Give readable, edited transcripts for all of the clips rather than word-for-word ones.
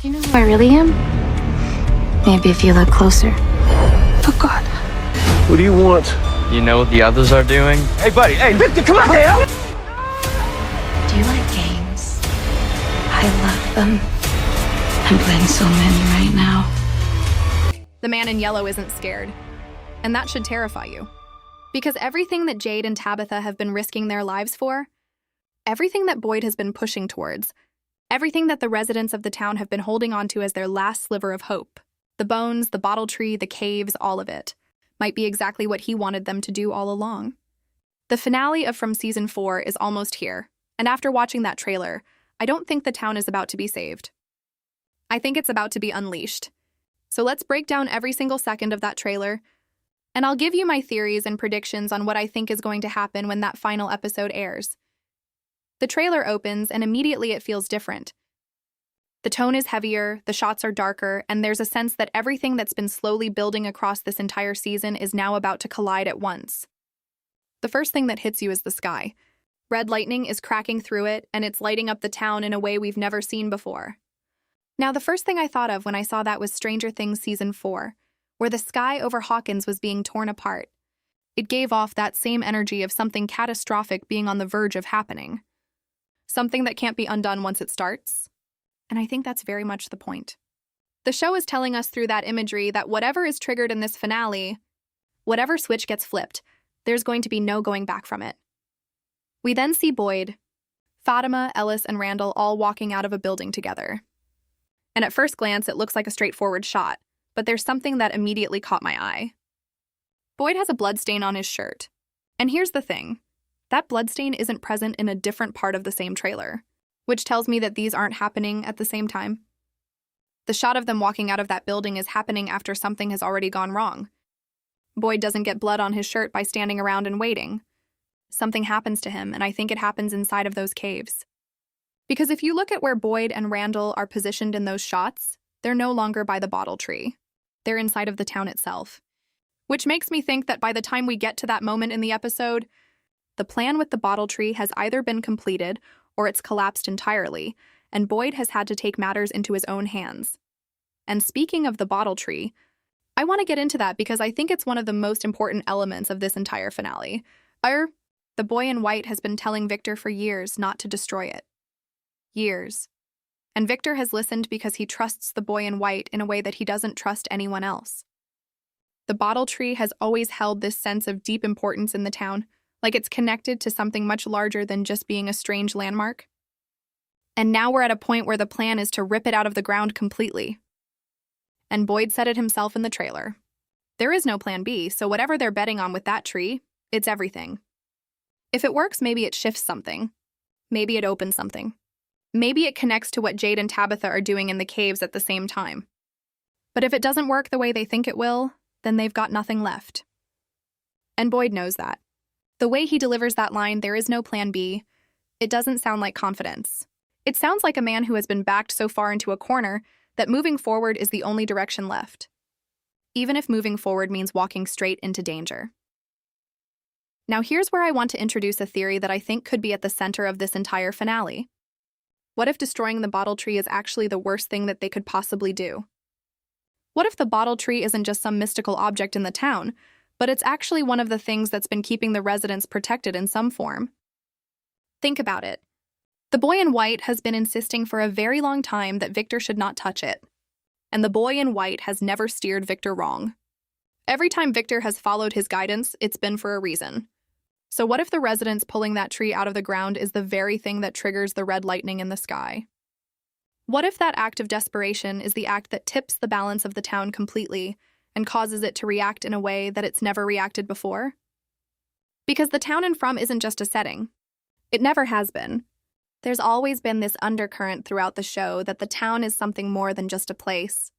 Do you know who I really am? Maybe if you look closer. Oh, God. What do you want? You know what the others are doing? Hey, buddy. Hey, Victor, come on here. Do you like games? I love them. I'm playing so many right now. The man in yellow isn't scared, and that should terrify you. Because everything that Jade and Tabitha have been risking their lives for, everything that Boyd has been pushing towards, everything that the residents of the town have been holding on to as their last sliver of hope, the bones, the bottle tree, the caves, all of it, might be exactly what he wanted them to do all along. The finale of From Season 4 is almost here, and after watching that trailer, I don't think the town is about to be saved. I think it's about to be unleashed. So let's break down every single second of that trailer, and I'll give you my theories and predictions on what I think is going to happen when that final episode airs. The trailer opens, and immediately it feels different. The tone is heavier, the shots are darker, and there's a sense that everything that's been slowly building across this entire season is now about to collide at once. The first thing that hits you is the sky. Red lightning is cracking through it, and it's lighting up the town in a way we've never seen before. Now, the first thing I thought of when I saw that was Stranger Things Season 4, where the sky over Hawkins was being torn apart. It gave off that same energy of something catastrophic being on the verge of happening. Something that can't be undone once it starts. And I think that's very much the point. The show is telling us through that imagery that whatever is triggered in this finale, whatever switch gets flipped, there's going to be no going back from it. We then see Boyd, Fatima, Ellis, and Randall all walking out of a building together. And at first glance, it looks like a straightforward shot, but there's something that immediately caught my eye. Boyd has a bloodstain on his shirt. And here's the thing. That bloodstain isn't present in a different part of the same trailer, which tells me that these aren't happening at the same time. The shot of them walking out of that building is happening after something has already gone wrong. Boyd doesn't get blood on his shirt by standing around and waiting. Something happens to him, and I think it happens inside of those caves. Because if you look at where Boyd and Randall are positioned in those shots, they're no longer by the bottle tree. They're inside of the town itself. Which makes me think that by the time we get to that moment in the episode, the plan with the bottle tree has either been completed or it's collapsed entirely, and Boyd has had to take matters into his own hands. And speaking of the bottle tree, I want to get into that because I think it's one of the most important elements of this entire finale. The boy in white has been telling Victor for years not to destroy it. Years. And Victor has listened because he trusts the boy in white in a way that he doesn't trust anyone else. The bottle tree has always held this sense of deep importance in the town, like it's connected to something much larger than just being a strange landmark. And now we're at a point where the plan is to rip it out of the ground completely. And Boyd said it himself in the trailer. There is no plan B, so whatever they're betting on with that tree, it's everything. If it works, maybe it shifts something. Maybe it opens something. Maybe it connects to what Jade and Tabitha are doing in the caves at the same time. But if it doesn't work the way they think it will, then they've got nothing left. And Boyd knows that. The way he delivers that line, "There is no plan B," it doesn't sound like confidence. It sounds like a man who has been backed so far into a corner that moving forward is the only direction left. Even if moving forward means walking straight into danger. Now here's where I want to introduce a theory that I think could be at the center of this entire finale. What if destroying the bottle tree is actually the worst thing that they could possibly do? What if the bottle tree isn't just some mystical object in the town, but it's actually one of the things that's been keeping the residents protected in some form? Think about it. The boy in white has been insisting for a very long time that Victor should not touch it. And the boy in white has never steered Victor wrong. Every time Victor has followed his guidance, it's been for a reason. So what if the residents pulling that tree out of the ground is the very thing that triggers the red lightning in the sky? What if that act of desperation is the act that tips the balance of the town completely and causes it to react in a way that it's never reacted before? Because the town in From isn't just a setting. It never has been. There's always been this undercurrent throughout the show that the town is something more than just a place.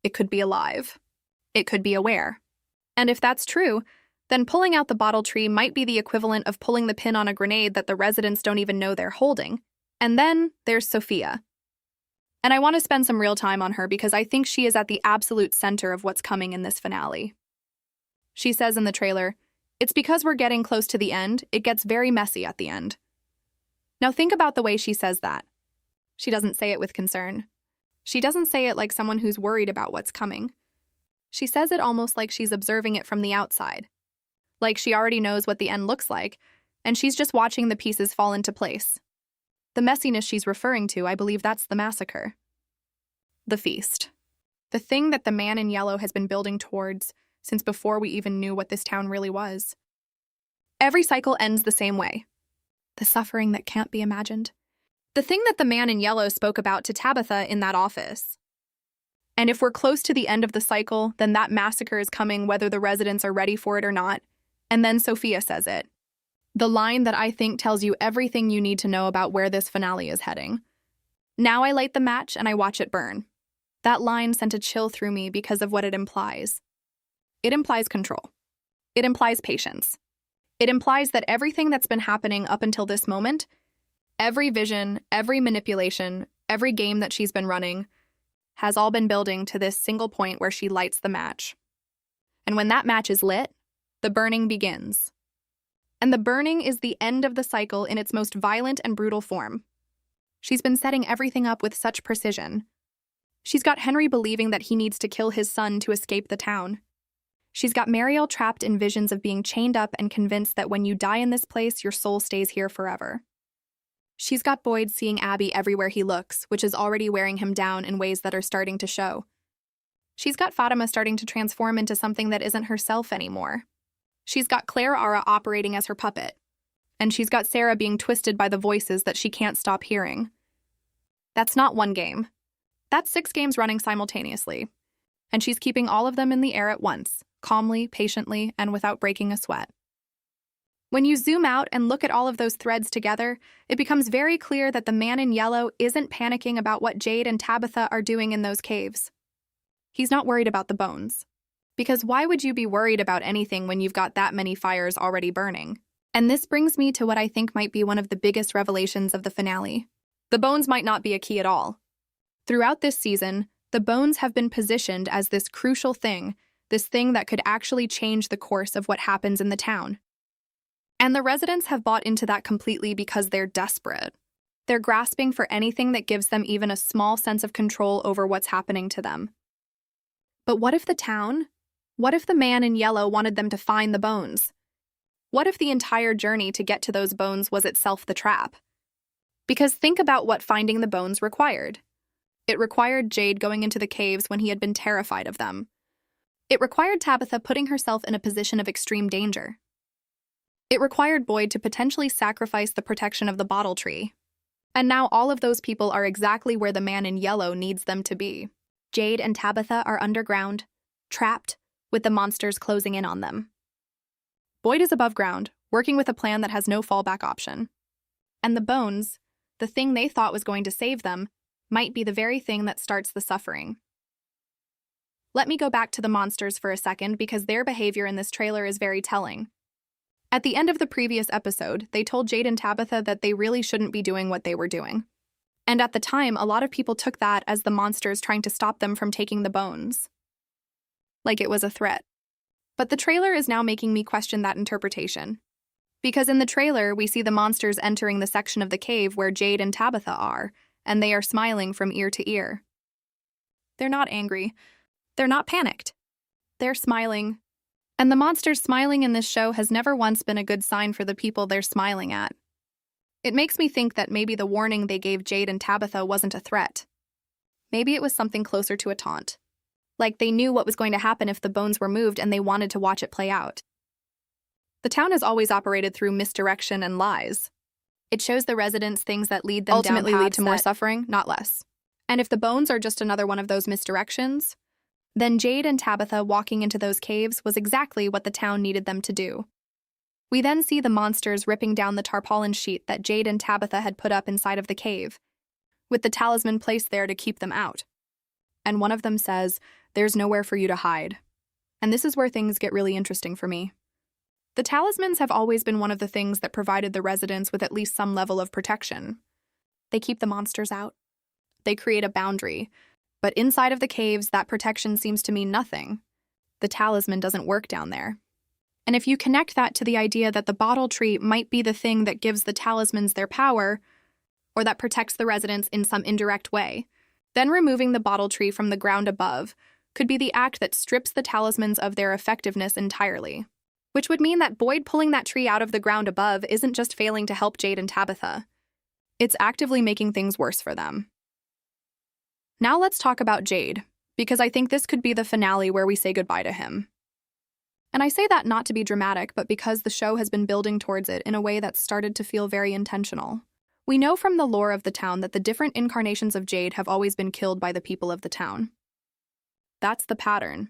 It could be alive. It could be aware. And if that's true, then pulling out the bottle tree might be the equivalent of pulling the pin on a grenade that the residents don't even know they're holding. And then there's Sophia. And I want to spend some real time on her because I think she is at the absolute center of what's coming in this finale. She says in the trailer, "It's because we're getting close to the end, it gets very messy at the end." Now think about the way she says that. She doesn't say it with concern. She doesn't say it like someone who's worried about what's coming. She says it almost like she's observing it from the outside. Like she already knows what the end looks like, and she's just watching the pieces fall into place. The messiness she's referring to, I believe that's the massacre. The feast. The thing that the man in yellow has been building towards since before we even knew what this town really was. Every cycle ends the same way. The suffering that can't be imagined. The thing that the man in yellow spoke about to Tabitha in that office. And if we're close to the end of the cycle, then that massacre is coming whether the residents are ready for it or not. And then Sophia says it. The line that I think tells you everything you need to know about where this finale is heading. Now I light the match and I watch it burn. That line sent a chill through me because of what it implies. It implies control. It implies patience. It implies that everything that's been happening up until this moment, every vision, every manipulation, every game that she's been running, has all been building to this single point where she lights the match. And when that match is lit, the burning begins. And the burning is the end of the cycle in its most violent and brutal form. She's been setting everything up with such precision. She's got Henry believing that he needs to kill his son to escape the town. She's got Mariel trapped in visions of being chained up and convinced that when you die in this place, your soul stays here forever. She's got Boyd seeing Abby everywhere he looks, which is already wearing him down in ways that are starting to show. She's got Fatima starting to transform into something that isn't herself anymore. She's got Claire Ara operating as her puppet. And she's got Sarah being twisted by the voices that she can't stop hearing. That's not one game. That's 6 games running simultaneously. And she's keeping all of them in the air at once, calmly, patiently, and without breaking a sweat. When you zoom out and look at all of those threads together, it becomes very clear that the man in yellow isn't panicking about what Jade and Tabitha are doing in those caves. He's not worried about the bones. Because why would you be worried about anything when you've got that many fires already burning? And this brings me to what I think might be one of the biggest revelations of the finale. The bones might not be a key at all. Throughout this season, the bones have been positioned as this crucial thing, this thing that could actually change the course of what happens in the town. And the residents have bought into that completely because they're desperate. They're grasping for anything that gives them even a small sense of control over what's happening to them. But what if the town? What if the man in yellow wanted them to find the bones? What if the entire journey to get to those bones was itself the trap? Because think about what finding the bones required. It required Jade going into the caves when he had been terrified of them. It required Tabitha putting herself in a position of extreme danger. It required Boyd to potentially sacrifice the protection of the bottle tree. And now all of those people are exactly where the man in yellow needs them to be. Jade and Tabitha are underground, trapped, with the monsters closing in on them. Boyd is above ground, working with a plan that has no fallback option. And the bones, the thing they thought was going to save them, might be the very thing that starts the suffering. Let me go back to the monsters for a second because their behavior in this trailer is very telling. At the end of the previous episode, they told Jade and Tabitha that they really shouldn't be doing what they were doing. And at the time, a lot of people took that as the monsters trying to stop them from taking the bones. Like it was a threat. But the trailer is now making me question that interpretation. Because in the trailer, we see the monsters entering the section of the cave where Jade and Tabitha are, and they are smiling from ear to ear. They're not angry. They're not panicked. They're smiling. And the monsters smiling in this show has never once been a good sign for the people they're smiling at. It makes me think that maybe the warning they gave Jade and Tabitha wasn't a threat. Maybe it was something closer to a taunt. Like they knew what was going to happen if the bones were moved and they wanted to watch it play out. The town has always operated through misdirection and lies. It shows the residents things that lead them ultimately lead to more suffering, not less. And if the bones are just another one of those misdirections, then Jade and Tabitha walking into those caves was exactly what the town needed them to do. We then see the monsters ripping down the tarpaulin sheet that Jade and Tabitha had put up inside of the cave, with the talisman placed there to keep them out. And one of them says, "There's nowhere for you to hide." And this is where things get really interesting for me. The talismans have always been one of the things that provided the residents with at least some level of protection. They keep the monsters out. They create a boundary. But inside of the caves, that protection seems to mean nothing. The talisman doesn't work down there. And if you connect that to the idea that the bottle tree might be the thing that gives the talismans their power, or that protects the residents in some indirect way, Then removing the bottle tree from the ground above could be the act that strips the talismans of their effectiveness entirely, which would mean that Boyd pulling that tree out of the ground above isn't just failing to help Jade and Tabitha. It's actively making things worse for them. Now let's talk about Jade, because I think this could be the finale where we say goodbye to him. And I say that not to be dramatic, but because the show has been building towards it in a way that's started to feel very intentional. We know from the lore of the town that the different incarnations of Jade have always been killed by the people of the town. That's the pattern.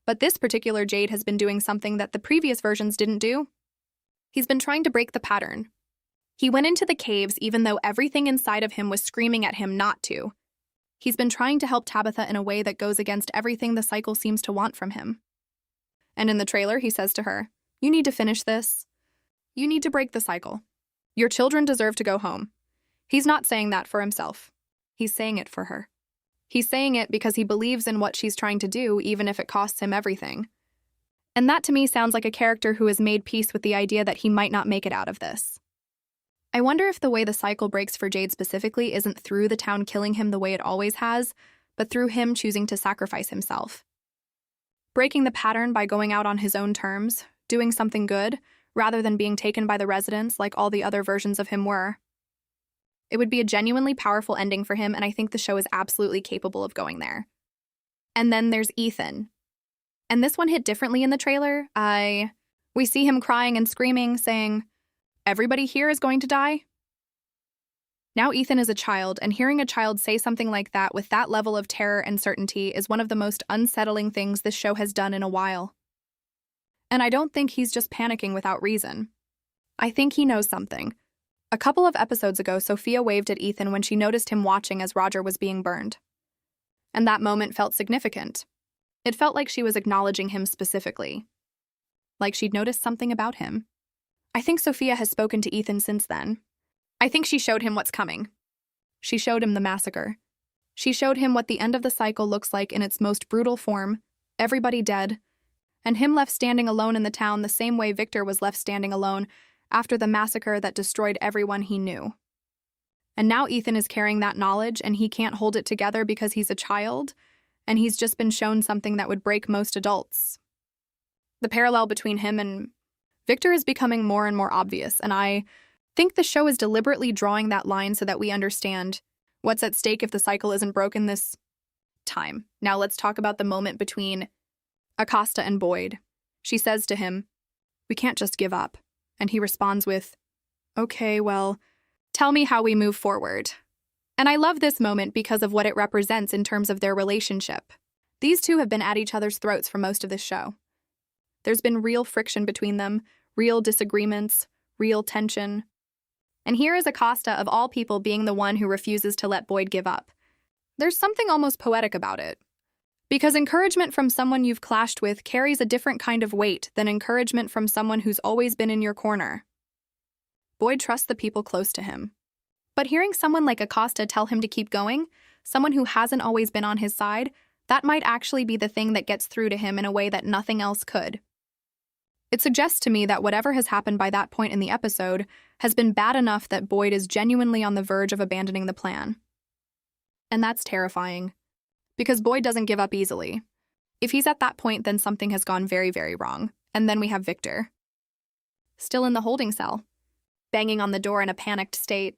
But this particular Jade has been doing something that the previous versions didn't do. He's been trying to break the pattern. He went into the caves even though everything inside of him was screaming at him not to. He's been trying to help Tabitha in a way that goes against everything the cycle seems to want from him. And in the trailer, he says to her, "You need to finish this. You need to break the cycle. Your children deserve to go home." He's not saying that for himself. He's saying it for her. He's saying it because he believes in what she's trying to do, even if it costs him everything. And that to me sounds like a character who has made peace with the idea that he might not make it out of this. I wonder if the way the cycle breaks for Jade specifically isn't through the town killing him the way it always has, but through him choosing to sacrifice himself. Breaking the pattern by going out on his own terms, doing something good, rather than being taken by the residents like all the other versions of him were. It would be a genuinely powerful ending for him, and I think the show is absolutely capable of going there. And then there's Ethan. And this one hit differently in the trailer. We see him crying and screaming, saying, "Everybody here is going to die?" Now Ethan is a child, and hearing a child say something like that with that level of terror and certainty is one of the most unsettling things this show has done in a while. And I don't think he's just panicking without reason. I think he knows something. A couple of episodes ago, Sophia waved at Ethan when she noticed him watching as Roger was being burned. And that moment felt significant. It felt like she was acknowledging him specifically. Like she'd noticed something about him. I think Sophia has spoken to Ethan since then. I think she showed him what's coming. She showed him the massacre. She showed him what the end of the cycle looks like in its most brutal form, everybody dead, and him left standing alone in the town the same way Victor was left standing alone after the massacre that destroyed everyone he knew. And now Ethan is carrying that knowledge and he can't hold it together because he's a child, and he's just been shown something that would break most adults. The parallel between him and Victor is becoming more and more obvious, and I think the show is deliberately drawing that line so that we understand what's at stake if the cycle isn't broken this time. Now let's talk about the moment between Acosta and Boyd. She says to him, "We can't just give up." And he responds with, "Okay, well, tell me how we move forward." And I love this moment because of what it represents in terms of their relationship. These two have been at each other's throats for most of this show. There's been real friction between them, real disagreements, real tension. And here is Acosta, of all people, being the one who refuses to let Boyd give up. There's something almost poetic about it. Because encouragement from someone you've clashed with carries a different kind of weight than encouragement from someone who's always been in your corner. Boyd trusts the people close to him. But hearing someone like Acosta tell him to keep going, someone who hasn't always been on his side, that might actually be the thing that gets through to him in a way that nothing else could. It suggests to me that whatever has happened by that point in the episode has been bad enough that Boyd is genuinely on the verge of abandoning the plan. And that's terrifying. Because Boyd doesn't give up easily. If he's at that point, then something has gone very, very wrong. And then we have Victor. Still in the holding cell, banging on the door in a panicked state.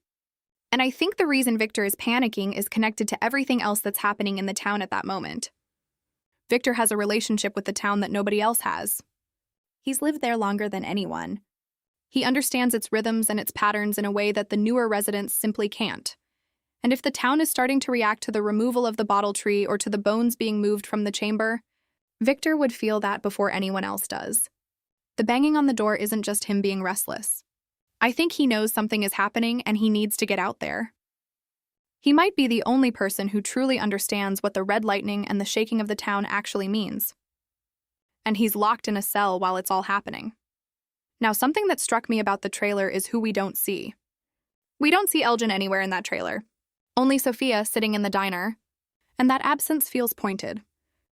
And I think the reason Victor is panicking is connected to everything else that's happening in the town at that moment. Victor has a relationship with the town that nobody else has. He's lived there longer than anyone. He understands its rhythms and its patterns in a way that the newer residents simply can't. And if the town is starting to react to the removal of the bottle tree or to the bones being moved from the chamber, Victor would feel that before anyone else does. The banging on the door isn't just him being restless. I think he knows something is happening and he needs to get out there. He might be the only person who truly understands what the red lightning and the shaking of the town actually means. And he's locked in a cell while it's all happening. Now, something that struck me about the trailer is who we don't see. We don't see Elgin anywhere in that trailer. Only Sophia sitting in the diner. And that absence feels pointed.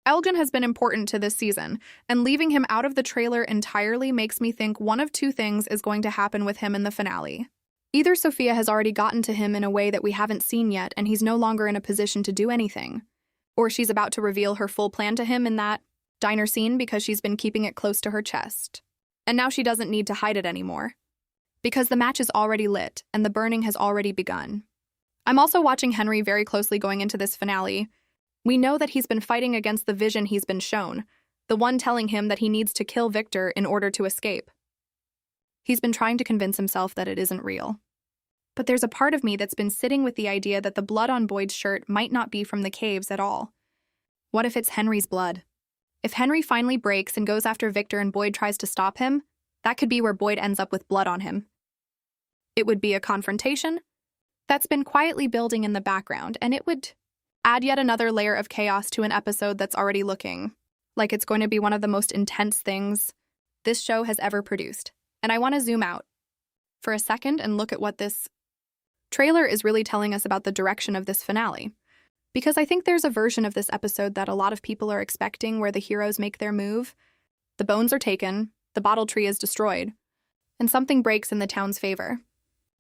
Elgin has been important to this season, and leaving him out of the trailer entirely makes me think one of two things is going to happen with him in the finale. Either Sophia has already gotten to him in a way that we haven't seen yet and he's no longer in a position to do anything, or she's about to reveal her full plan to him in that diner scene because she's been keeping it close to her chest. And now she doesn't need to hide it anymore, because the match is already lit and the burning has already begun. I'm also watching Henry very closely going into this finale. We know that he's been fighting against the vision he's been shown, the one telling him that he needs to kill Victor in order to escape. He's been trying to convince himself that it isn't real. But there's a part of me that's been sitting with the idea that the blood on Boyd's shirt might not be from the caves at all. What if it's Henry's blood? If Henry finally breaks and goes after Victor and Boyd tries to stop him, that could be where Boyd ends up with blood on him. It would be a confrontation that's been quietly building in the background, and it would add yet another layer of chaos to an episode that's already looking like it's going to be one of the most intense things this show has ever produced. And I want to zoom out for a second and look at what this trailer is really telling us about the direction of this finale. Because I think there's a version of this episode that a lot of people are expecting where the heroes make their move, the bones are taken, the bottle tree is destroyed, and something breaks in the town's favor.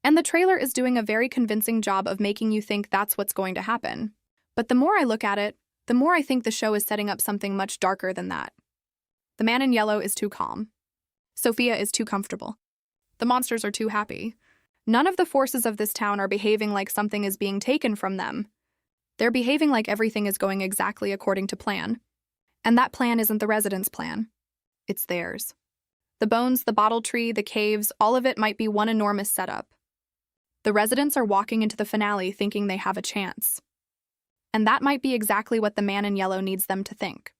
And the trailer is doing a very convincing job of making you think that's what's going to happen. But the more I look at it, the more I think the show is setting up something much darker than that. The man in yellow is too calm. Sophia is too comfortable. The monsters are too happy. None of the forces of this town are behaving like something is being taken from them. They're behaving like everything is going exactly according to plan. And that plan isn't the residents' plan. It's theirs. The bones, the bottle tree, the caves, all of it might be one enormous setup. The residents are walking into the finale thinking they have a chance. And that might be exactly what the man in yellow needs them to think.